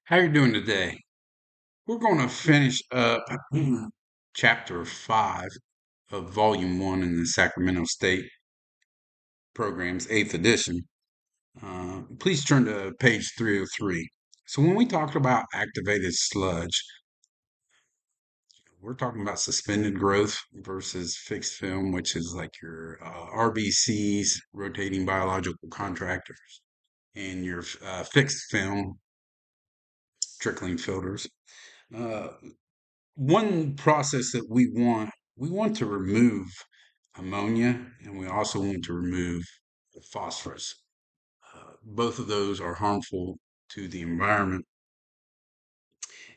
How you doing today? We're going to finish up chapter 5 of volume 1 in the Sacramento State Program's 8th edition. Please turn to page 303. So when we talked about activated sludge, we're talking about suspended growth versus fixed film, which is like your RBCs, rotating biological contractors, and your fixed film, trickling filters. Uh, One process that we want to remove ammonia, and we also want to remove phosphorus. Both of those are harmful to the environment.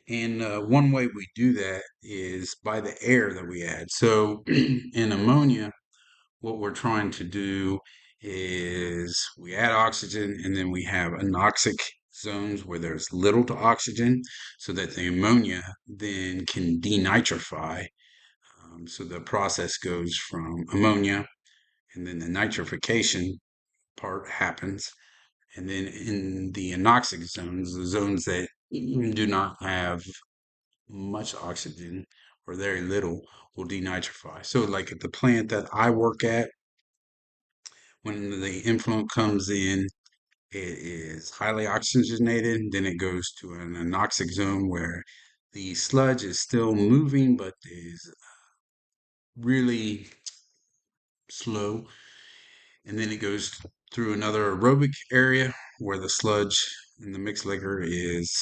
And one way we do that is by the air that we add. So in ammonia, what we're trying to do is we add oxygen and then we have anoxic zones where there's little to oxygen so that the ammonia then can denitrify. So the process goes from ammonia, and then the nitrification part happens. And then in the anoxic zones, the zones that do not have much oxygen or very little, will denitrify. So, like at the plant that I work at, when the influent comes in, it is highly oxygenated. Then it goes to an anoxic zone where the sludge is still moving, but is really slow, and then it goes through another aerobic area where the sludge in the mixed liquor is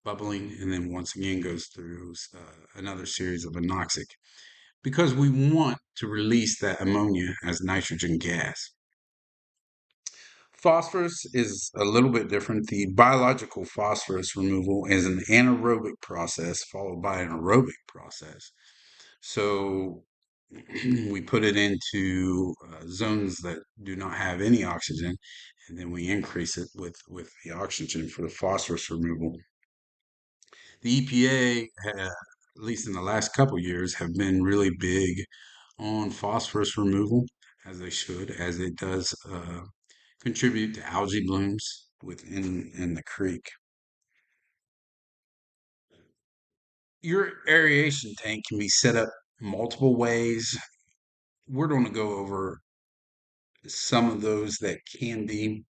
bubbling, and then once again goes through another series of anoxic because we want to release that ammonia as nitrogen gas. Phosphorus is a little bit different. The biological phosphorus removal is an anaerobic process followed by an aerobic process. So we put it into zones that do not have any oxygen, and then we increase it with the oxygen for the phosphorus removal. The EPA, at least in the last couple years, have been really big on phosphorus removal, as they should, as it does contribute to algae blooms within in the creek. Your aeration tank can be set up multiple ways. We're going to go over some of those that can be.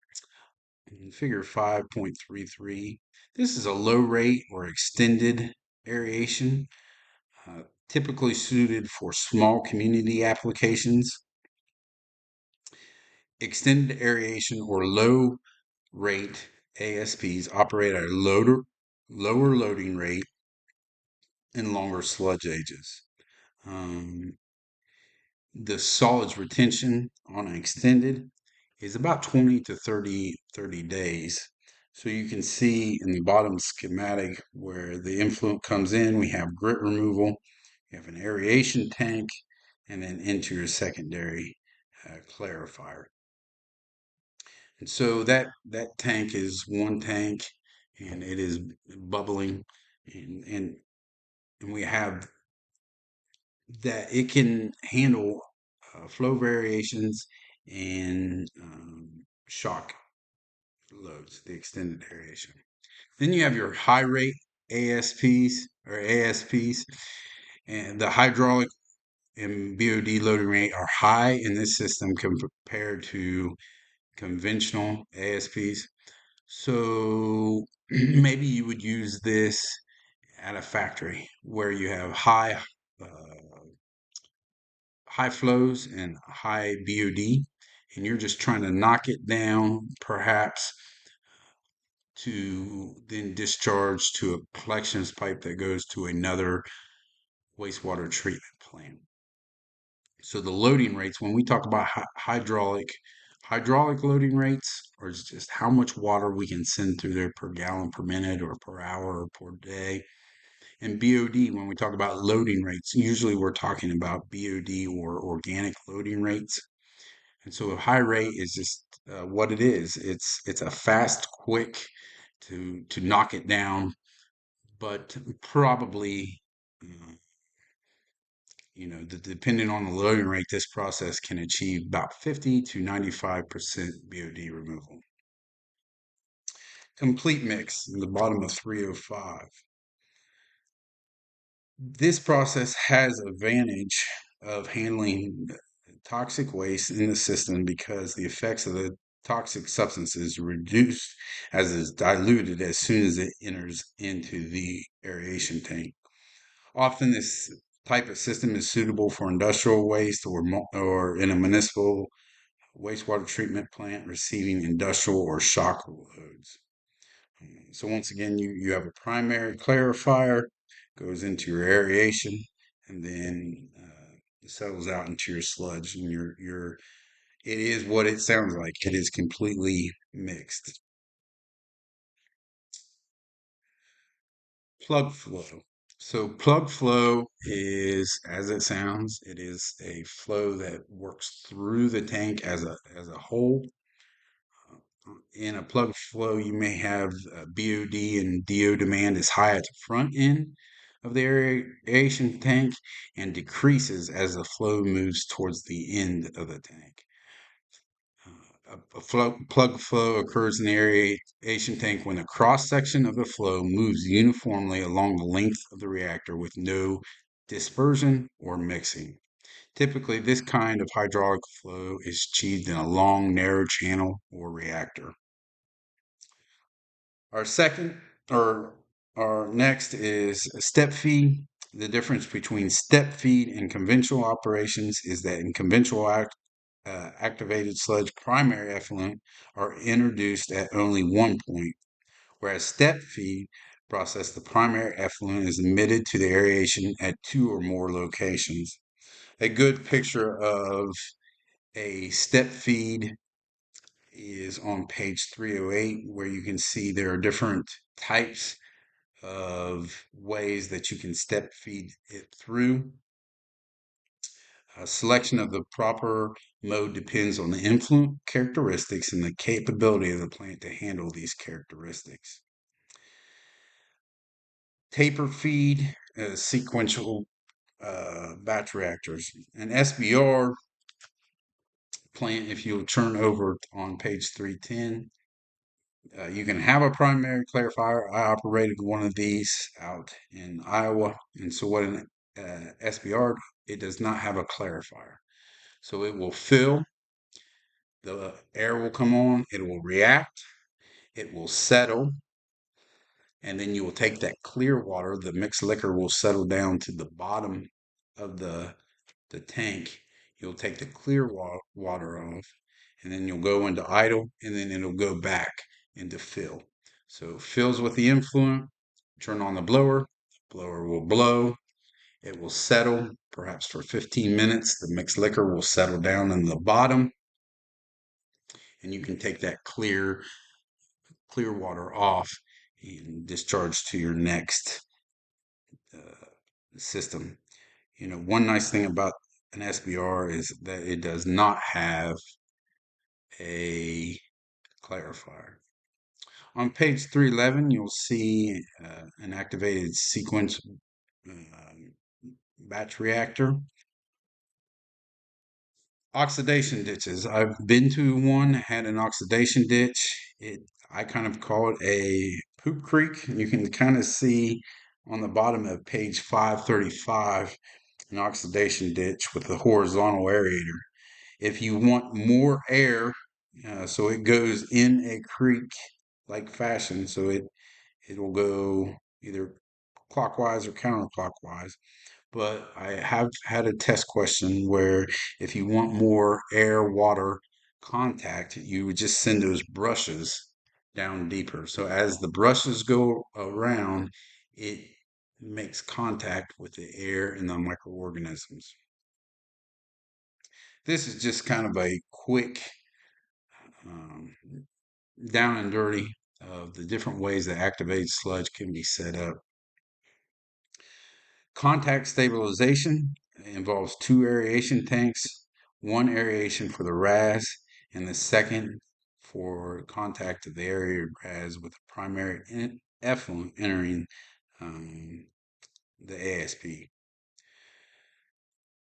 In figure 5.33, this is a low rate or extended aeration, typically suited for small community applications. Extended aeration or low rate ASPs operate at a lower loading rate and longer sludge ages. Um, the solids retention on an extended is about 20 to 30 days. So you can see in the bottom schematic where the influent comes in, we have grit removal, you have an aeration tank, and then into your secondary clarifier. And so that tank is one tank, and it is bubbling, and and, and we have that it can handle flow variations and shock loads, the extended aeration. Then you have your high rate ASPs, and the hydraulic and BOD loading rate are high in this system compared to conventional ASPs. So maybe you would use this at a factory where you have high flows and high BOD, and you're just trying to knock it down, perhaps to then discharge to a collections pipe that goes to another wastewater treatment plant. So the loading rates, when we talk about hydraulic loading rates, are just how much water we can send through there per gallon per minute or per hour or per day. And BOD, when we talk about loading rates, usually we're talking about BOD or organic loading rates. And so a high rate is just what it is. It's a fast, quick to knock it down, but probably depending on the loading rate, this process can achieve about 50 to 95% BOD removal. complete mix in the bottom of 305. This process has advantage of handling toxic waste in the system because the effects of the toxic substances reduced as it's diluted as soon as it enters into the aeration tank. Often, this type of system is suitable for industrial waste or in a municipal wastewater treatment plant receiving industrial or shock loads. So once again, you have a primary clarifier, goes into your aeration, and then it settles out into your sludge, and it is what it sounds like. It is completely mixed. Plug flow. So plug flow is, as it sounds, it is a flow that works through the tank as a whole. In a plug flow, you may have BOD and DO demand is high at the front end of the aeration tank and decreases as the flow moves towards the end of the tank. Plug flow occurs in the aeration tank when the cross section of the flow moves uniformly along the length of the reactor with no dispersion or mixing. Typically, this kind of hydraulic flow is achieved in a long, narrow channel or reactor. Our second or our next is step feed. The difference between step feed and conventional operations is that in conventional activated sludge, primary effluent are introduced at only one point, whereas step feed process, the primary effluent is emitted to the aeration at two or more locations. A good picture of a step feed is on page 308, where you can see there are different types of ways that you can step feed it through. A selection of the proper mode depends on the influent characteristics and the capability of the plant to handle these characteristics. Taper feed, sequential batch reactors. An SBR plant, if you'll turn over on page 310, you can have a primary clarifier. I operated one of these out in Iowa. And so what an SBR, it does not have a clarifier. So it will fill, the air will come on, it will react, it will settle, and then you will take that clear water, the mixed liquor will settle down to the bottom of the tank. You'll take the clear water off, and then you'll go into idle, and then it'll go back into fill. So it fills with the influent, turn on the blower will blow, it will settle, perhaps for 15 minutes. The mixed liquor will settle down in the bottom, and you can take that clear water off and discharge to your next system. One nice thing about an SBR is that it does not have a clarifier. On page 311, you'll see an activated sequence batch reactor. Oxidation ditches. I've been to one, had an oxidation ditch. I kind of call it a poop creek. You can kind of see on the bottom of page 535 an oxidation ditch with a horizontal aerator. If you want more air, so it goes in a creek like fashion, so it will go either clockwise or counterclockwise. But I have had a test question where if you want more air water contact, you would just send those brushes down deeper. So as the brushes go around, it makes contact with the air and the microorganisms. This is just kind of a quick um, down and dirty of the different ways that activated sludge can be set up. Contact stabilization involves two aeration tanks, one aeration for the RAS, and the second for contact of the aerated RAS with the primary effluent entering the ASP.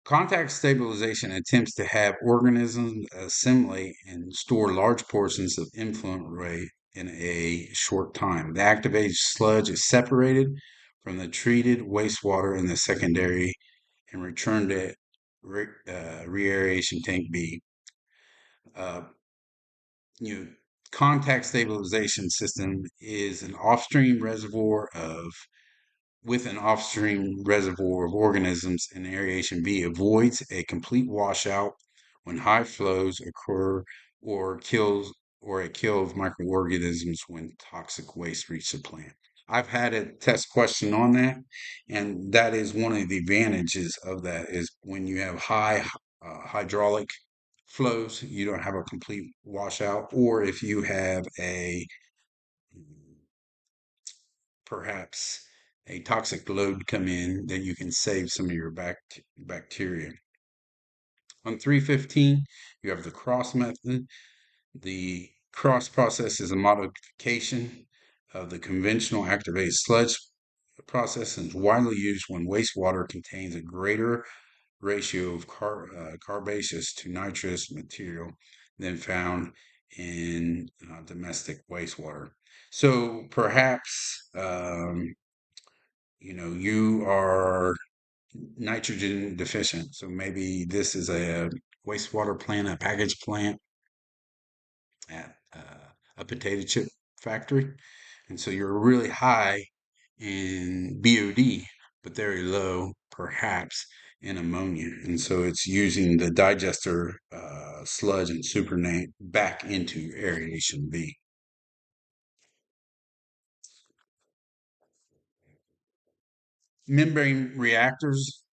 Contact stabilization attempts to have organisms assimilate and store large portions of influent in a short time. The activated sludge is separated from the treated wastewater in the secondary and returned to re-aeration tank B. Uh, you know, contact stabilization system is an off-stream reservoir of with an off-stream reservoir of organisms, and aeration B avoids a complete washout when high flows occur or kills or a kill of microorganisms when toxic waste reach the plant. I've had a test question on that, and that is one of the advantages of that is when you have high hydraulic flows, you don't have a complete washout, or if you have a perhaps a toxic load come in, that you can save some of your bacteria. On 315, you have the cross method. The cross process is a modification of the conventional activated sludge process and is widely used when wastewater contains a greater ratio of carbaceous to nitrous material than found in domestic wastewater. So perhaps you are nitrogen deficient. So maybe this is a wastewater plant, a package plant at a potato chip factory. And so you're really high in BOD, but very low, perhaps, in ammonia. And so it's using the digester sludge and supernatant back into aeration B. Membrane reactors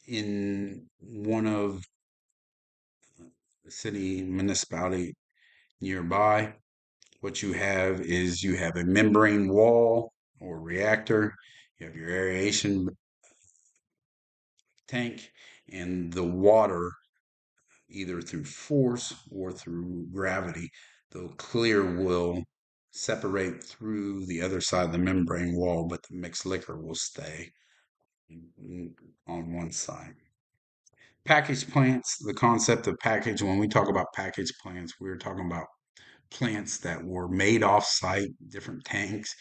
in one of the city municipality nearby. What you have is you have a membrane wall or reactor, you have your aeration tank, and the water, either through force or through gravity, the clear will separate through the other side of the membrane wall, but the mixed liquor will stay on one side. Package plants, the concept of package, when we talk about package plants, we're talking about plants that were made off site, different tanks,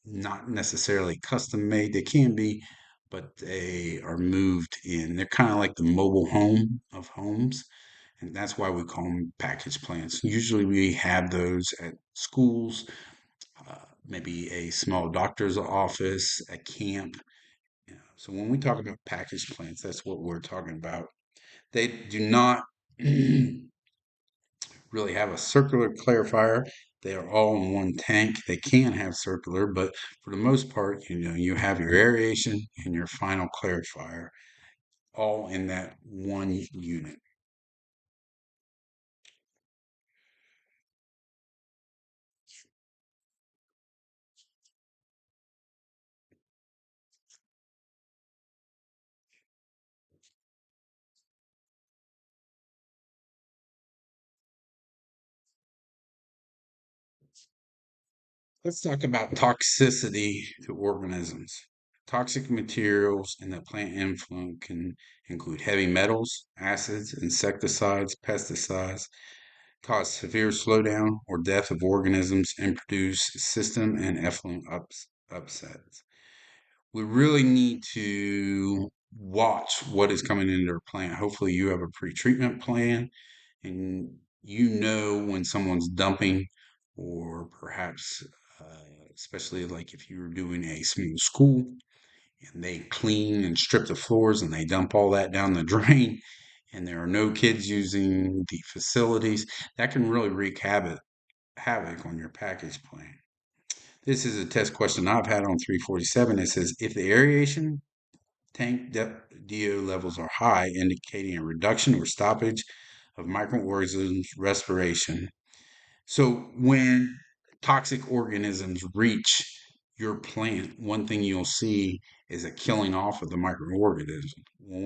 not necessarily custom made. They can be, but they are moved in. They're kind of like the mobile home of homes. And that's why we call them package plants. Usually we have those at schools, maybe a small doctor's office, a camp. So when we talk about package plants, that's what we're talking about. They do not really have a circular clarifier. They are all in one tank. They can have circular, but for the most part, you have your aeration and your final clarifier all in that one unit. Let's talk about toxicity to organisms. Toxic materials in the plant influence can include heavy metals, acids, insecticides, pesticides, cause severe slowdown or death of organisms, and produce system and effluent upsets. We really need to watch what is coming into our plant. Hopefully, you have a pre-treatment plan and you know when someone's dumping, or perhaps, especially like if you're doing a small school and they clean and strip the floors and they dump all that down the drain, and there are no kids using the facilities, that can really wreak havoc on your package plant. This is a test question I've had on 347. It says if the aeration tank DO levels are high, indicating a reduction or stoppage of microorganisms respiration. So when toxic organisms reach your plant, one thing you'll see is a killing off of the microorganism. Well,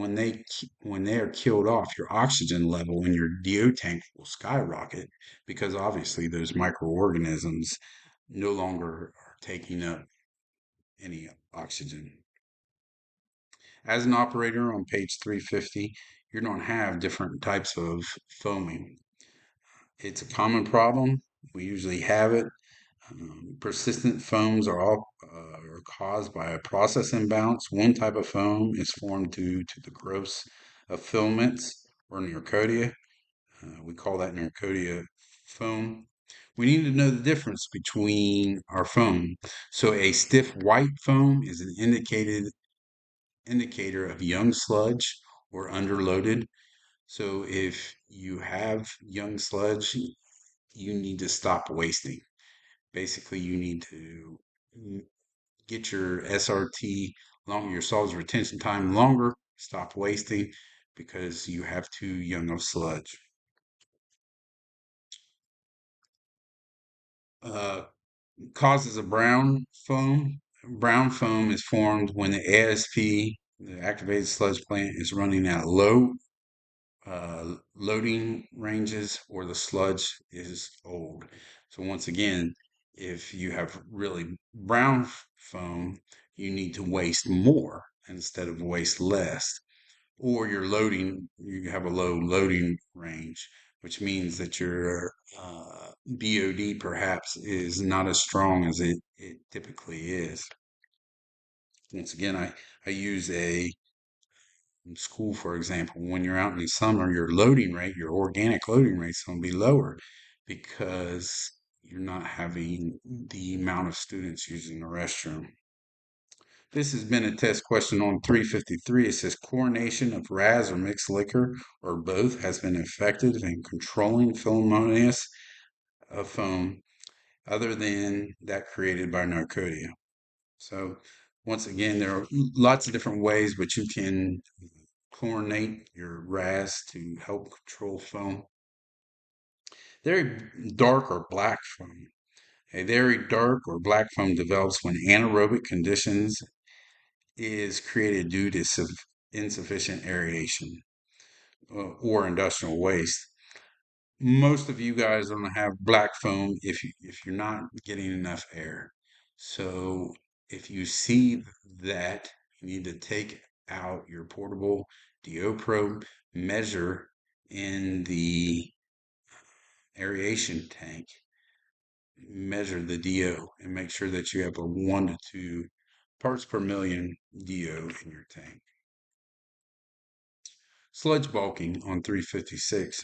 when they are killed off, your oxygen level in your DO tank will skyrocket because obviously those microorganisms no longer are taking up any oxygen. As an operator on page 350, you're going to have different types of foaming. It's a common problem We usually have it. Persistent foams are caused by a process imbalance. One type of foam is formed due to the growth of filaments or Neocodia. We call that Neocodia foam. We need to know the difference between our foam. So a stiff white foam is an indicator of young sludge or underloaded. So if you have young sludge, you need to stop wasting. Basically, you need to get your SRT longer, your solids retention time longer, stop wasting because you have too young of sludge. Uh, Causes of brown foam. Brown foam is formed when the ASP, the activated sludge plant, is running at low loading ranges or the sludge is old. So once again, if you have really brown foam, you need to waste more instead of waste less. Or you're loading, you have a low loading range, which means that your BOD perhaps is not as strong as it typically is. Once again, I use a in school, for example, when you're out in the summer, your loading rate, your organic loading rate is going to be lower because you're not having the amount of students using the restroom. This has been a test question on 353. It says chlorination of RAS or mixed liquor or both has been effective in controlling filamentous foam other than that created by Narcodia. So once again, there are lots of different ways, but you can chlorinate your RAS to help control foam. Very dark or black foam. A very dark or black foam develops when anaerobic conditions is created due to insufficient aeration or industrial waste. Most of you guys are going to have black foam if you're not getting enough air. So if you see that, you need to take out your portable DO probe, measure in the aeration tank, measure the DO, and make sure that you have a 1 to 2 parts per million DO in your tank. Sludge bulking on 356.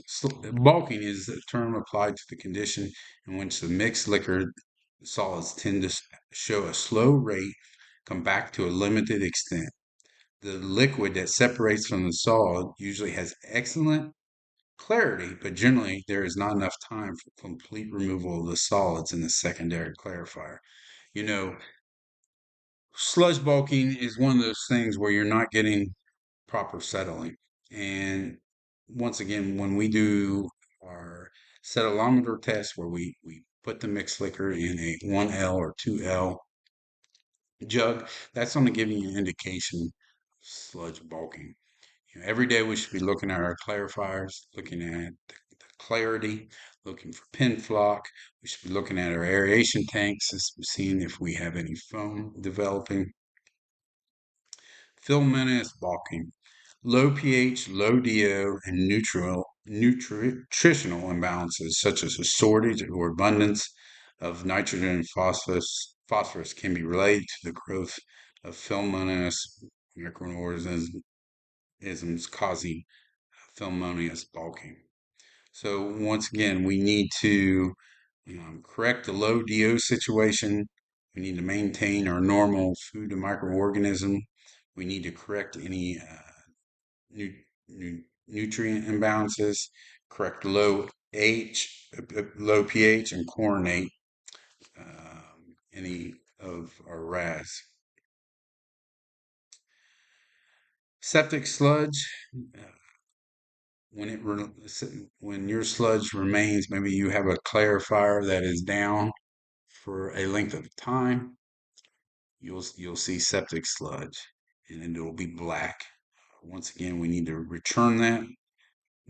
Bulking is a term applied to the condition in which the mixed liquor solids tend to show a slow rate, come back to a limited extent. The liquid that separates from the solid usually has excellent clarity, but generally there is not enough time for complete removal of the solids in the secondary clarifier. You know, sludge bulking is one of those things where you're not getting proper settling. And once again, when we do our settleometer test where we put the mixed liquor in a 1L or 2L jug, that's going to give you an indication of sludge bulking. Every day we should be looking at our clarifiers, looking at the clarity, looking for pin flock. We should be looking at our aeration tanks, seeing if we have any foam developing. Filamentous bulking. Low pH, low DO, and nutritional imbalances such as a shortage or abundance of nitrogen and phosphorus can be related to the growth of filamentous microorganisms causing filamentous bulking. So once again, we need to correct the low DO situation. We need to maintain our normal food to microorganism. We need to correct any nu- nutrient imbalances, correct low pH, and chlorinate any of our RAS. Septic sludge. When your sludge remains, maybe you have a clarifier that is down for a length of time, you'll see septic sludge, and it will be black. Once again, we need to return that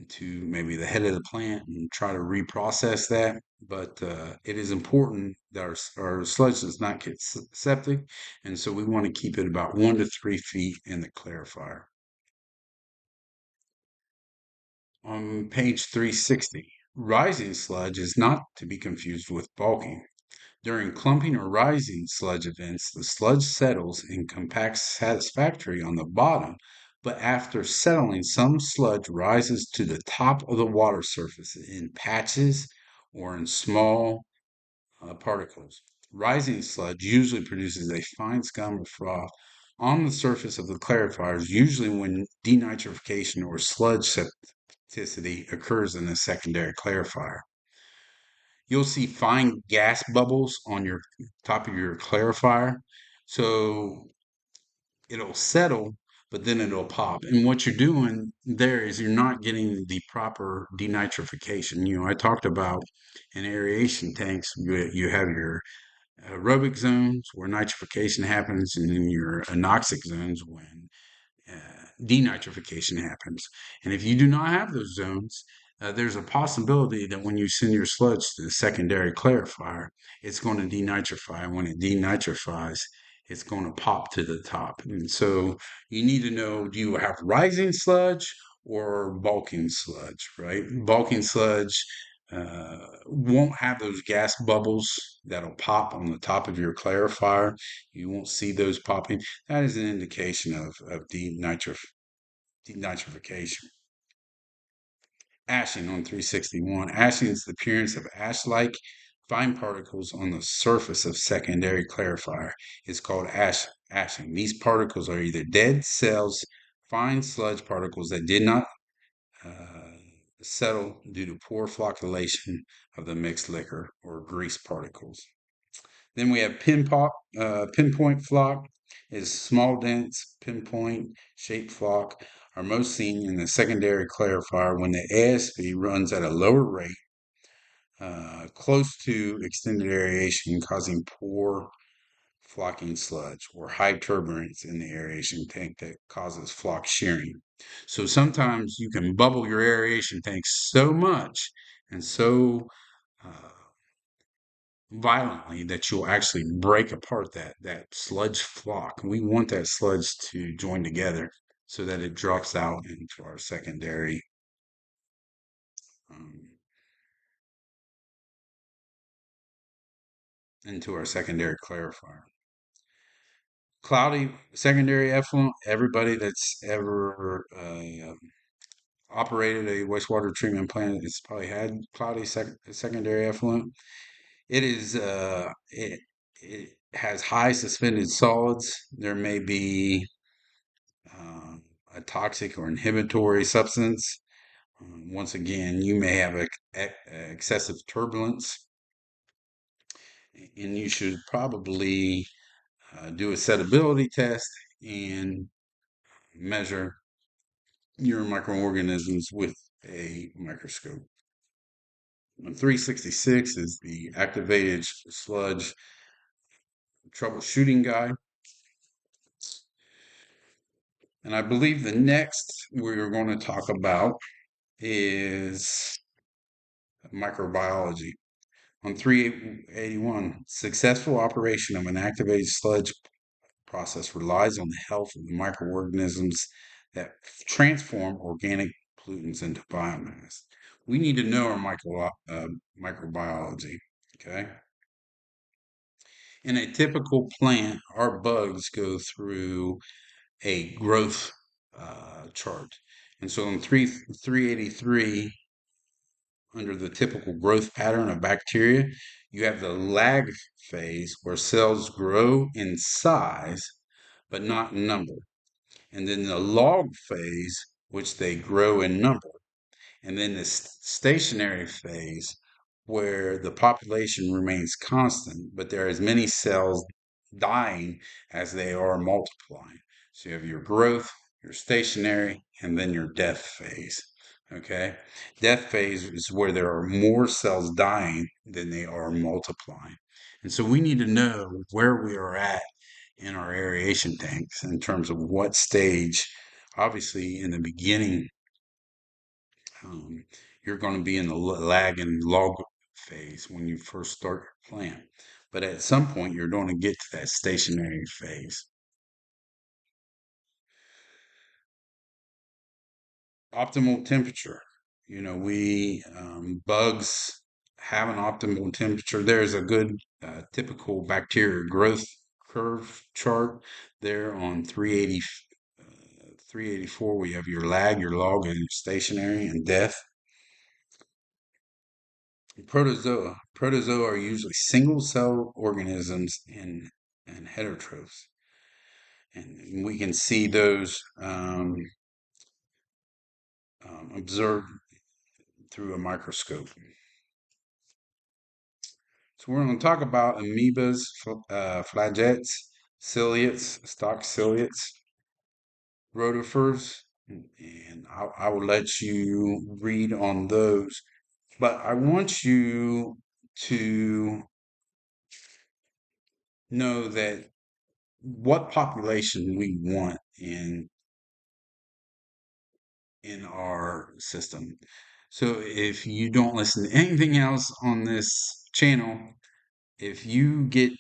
to maybe the head of the plant and try to reprocess that. But it is important that our sludge does not get septic, and so we want to keep it about 1 to 3 feet in the clarifier. On page 360, Rising sludge is not to be confused with bulking. During clumping or rising sludge events, the sludge settles and compacts satisfactorily on the bottom, but after settling, some sludge rises to the top of the water surface in patches or in small particles. Rising sludge usually produces a fine scum or froth on the surface of the clarifiers, usually when denitrification or sludge septicity occurs in the secondary clarifier. You'll see fine gas bubbles on your top of your clarifier. So it'll settle, but then it'll pop. And what you're doing there is you're not getting the proper denitrification. I talked about in aeration tanks, you have your aerobic zones where nitrification happens, and then your anoxic zones when denitrification happens. And if you do not have those zones, there's a possibility that when you send your sludge to the secondary clarifier, it's going to denitrify. When it denitrifies, it's going to pop to the top. And so you need to know, do you have rising sludge or bulking sludge, right? Bulking sludge won't have those gas bubbles that'll pop on the top of your clarifier. You won't see those popping. That is an indication of denitrification. Ashing on 361. Ashing is the appearance of ash-like fine particles on the surface of secondary clarifier. It's called ashing. These particles are either dead cells, fine sludge particles that did not uh, settle due to poor flocculation of the mixed liquor, or grease particles. Then we have pinpoint flock is small, dense, pinpoint shaped flock are most seen in the secondary clarifier when the ASV runs at a lower rate, close to extended aeration, causing poor flocking sludge, or high turbulence in the aeration tank that causes flock shearing. So sometimes you can bubble your aeration tank so much and so uh, violently that you'll actually break apart that sludge flock. We want that sludge to join together so that it drops out um, into our secondary clarifier. Cloudy secondary effluent. Everybody that's ever operated a wastewater treatment plant has probably had cloudy secondary effluent. It has high suspended solids. There may be uh, a toxic or inhibitory substance. Once again, you may have excessive turbulence, and you should probably do a settability test and measure your microorganisms with a microscope. 366 is the activated sludge troubleshooting guide. And I believe the next we're going to talk about is microbiology. On 381, successful operation of an activated sludge process relies on the health of the microorganisms that transform organic pollutants into biomass. We need to know our microbiology, okay? In a typical plant, our bugs go through a growth chart. And so in 383, under the typical growth pattern of bacteria, you have the lag phase where cells grow in size but not in number. And then the log phase, which they grow in number. And then the stationary phase, where the population remains constant, but there are as many cells dying as they are multiplying. So you have your growth, your stationary, and then your death phase. Okay. Death phase is where there are more cells dying than they are multiplying. And so we need to know where we are at in our aeration tanks in terms of what stage. Obviously, in the beginning, you're going to be in the lag and log phase when you first start your plant. But at some point, you're going to get to that stationary phase. Optimal temperature. We bugs have an optimal temperature. There's a good typical bacteria growth curve chart there on 384. We have your lag, your log, and stationary and death. Protozoa are usually single cell organisms and heterotrophs. And we can see those observed through a microscope. So we're going to talk about amoebas, flagellates, ciliates, stalk ciliates, rotifers, and I will let you read on those. But I want you to know that what population we want in our system. So if you don't listen to anything else on this channel, if you get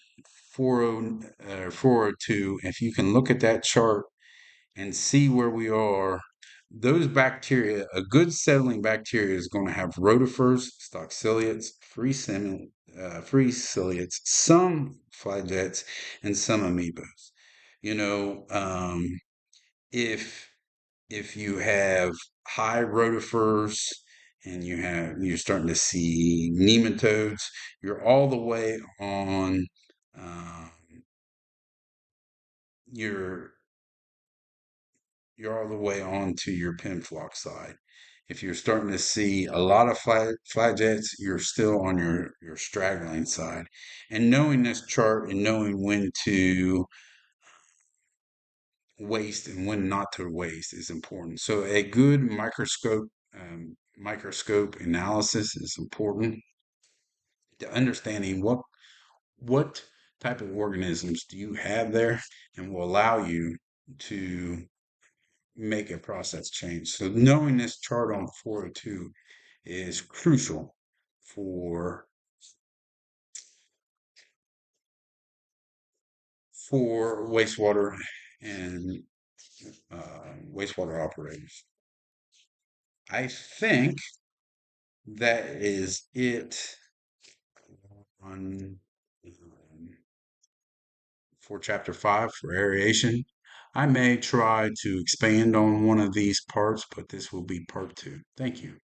402, if you can look at that chart and see where we are, those bacteria, a good settling bacteria is going to have rotifers, stoxiliates, free ciliates, some flagellates, and some amoebas. You know, if you have high rotifers and you're starting to see nematodes, you're all the way on um, your you're all the way on to your pin flock side. If you're starting to see a lot of flagellates, you're still on your straggling side. And knowing this chart and knowing when to waste and when not to waste is important. So a good microscope analysis is important to understanding what type of organisms do you have there and will allow you to make a process change. So knowing this chart on 402 is crucial for wastewater and wastewater operators. I think that is it on for chapter 5 for aeration. I may try to expand on one of these parts, but this will be part 2. Thank you.